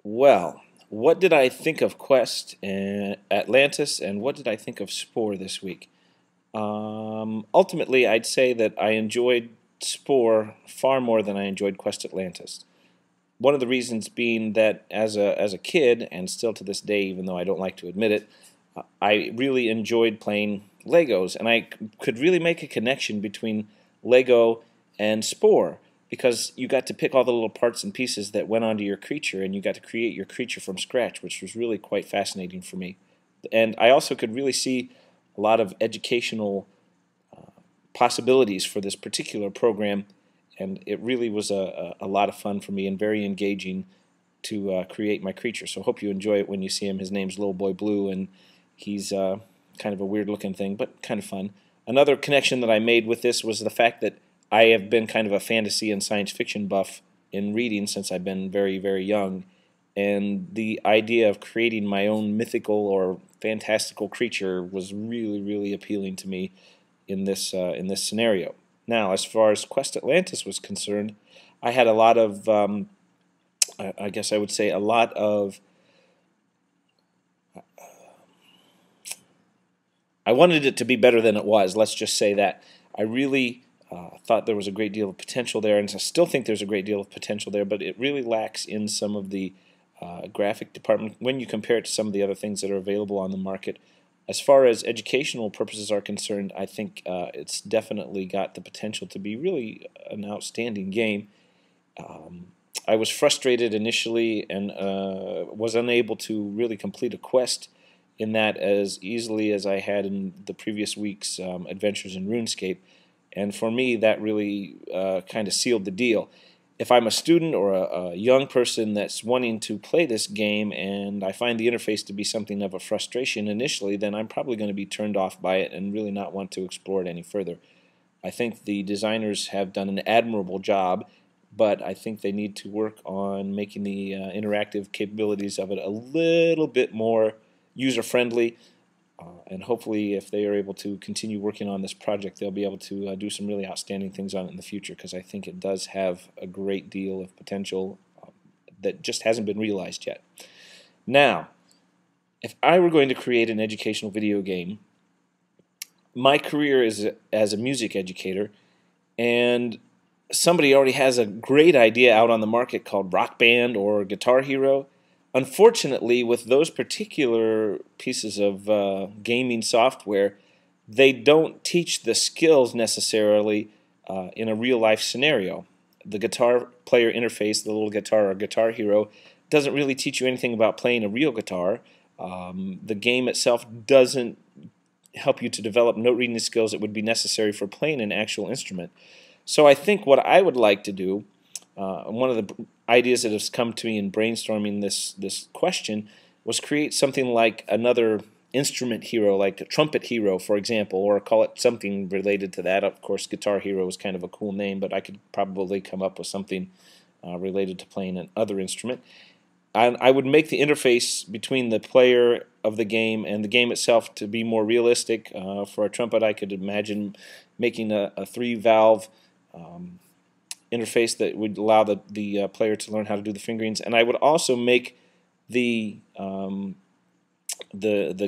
Well, what did I think of Quest and Atlantis, and what did I think of Spore this week? Ultimately, I'd say that I enjoyed Spore far more than I enjoyed Quest Atlantis. One of the reasons being that as a kid, and still to this day, even though I don't like to admit it, I really enjoyed playing Legos, and I could really make a connection between Lego and Spore because you got to pick all the little parts and pieces that went onto your creature, and you got to create your creature from scratch, which was really quite fascinating for me. And I also could really see a lot of educational possibilities for this particular program, and it really was a lot of fun for me and very engaging to create my creature. So I hope you enjoy it when you see him. His name's Little Boy Blue, and he's kind of a weird looking thing, but kind of fun. Another connection that I made with this was the fact that I have been kind of a fantasy and science fiction buff in reading since I've been very, very young, and the idea of creating my own mythical or fantastical creature was really, really appealing to me in this scenario. Now, as far as Quest Atlantis was concerned, I had a lot of, I guess I would say, a lot of. I wanted it to be better than it was. Let's just say that I really thought there was a great deal of potential there, and I still think there's a great deal of potential there, but it really lacks in some of the graphic department when you compare it to some of the other things that are available on the market. As far as educational purposes are concerned, I think it's definitely got the potential to be really an outstanding game. I was frustrated initially and was unable to really complete a quest in that as easily as I had in the previous week's adventures in RuneScape. And for me, that really kind of sealed the deal. If I'm a student or a young person that's wanting to play this game and I find the interface to be something of a frustration initially, then I'm probably going to be turned off by it and really not want to explore it any further. I think the designers have done an admirable job, but I think they need to work on making the interactive capabilities of it a little bit more user-friendly. And hopefully, if they are able to continue working on this project, they'll be able to do some really outstanding things on it in the future, because I think it does have a great deal of potential that just hasn't been realized yet. Now, if I were going to create an educational video game, my career is as a music educator, and somebody already has a great idea out on the market called Rock Band or Guitar Hero. Unfortunately, with those particular pieces of gaming software, they don't teach the skills necessarily in a real-life scenario. The guitar player interface, the little guitar or Guitar Hero, doesn't really teach you anything about playing a real guitar. The game itself doesn't help you to develop note reading skills that would be necessary for playing an actual instrument. So I think what I would like to do, one of the ideas that has come to me in brainstorming this question, was create something like another instrument hero, like a trumpet hero, for example, or call it something related to that. Of course, Guitar Hero is kind of a cool name, but I could probably come up with something related to playing another instrument. I would make the interface between the player of the game and the game itself to be more realistic. For a trumpet, I could imagine making a three-valve interface that would allow the player to learn how to do the fingerings, and I would also make the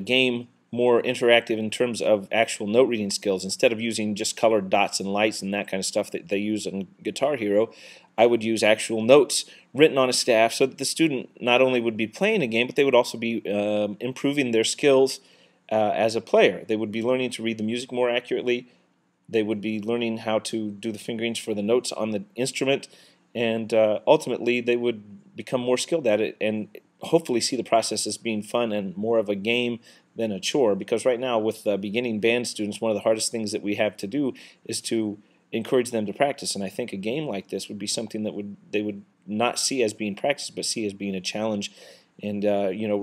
game more interactive in terms of actual note reading skills. Instead of using just colored dots and lights and that kind of stuff that they use in Guitar Hero, I would use actual notes written on a staff so that the student not only would be playing a game, but they would also be improving their skills as a player. They would be learning to read the music more accurately. They would be learning how to do the fingerings for the notes on the instrument, and ultimately they would become more skilled at it and hopefully see the process as being fun and more of a game than a chore. Because right now with beginning band students, one of the hardest things that we have to do is to encourage them to practice, and I think a game like this would be something that they would not see as being practice, but see as being a challenge, and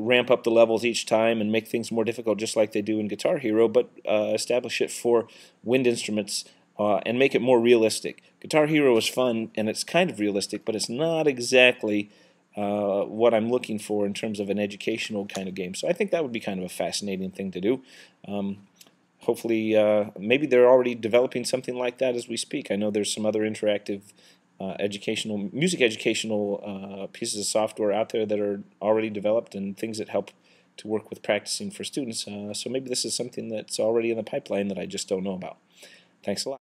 ramp up the levels each time and make things more difficult, just like they do in Guitar Hero, but establish it for wind instruments and make it more realistic. Guitar Hero is fun and it's kind of realistic, but it's not exactly what I'm looking for in terms of an educational kind of game. So I think that would be kind of a fascinating thing to do. Hopefully, maybe they're already developing something like that as we speak. I know there's some other interactive music educational pieces of software out there that are already developed and things that help to work with practicing for students. So maybe this is something that's already in the pipeline that I just don't know about. Thanks a lot.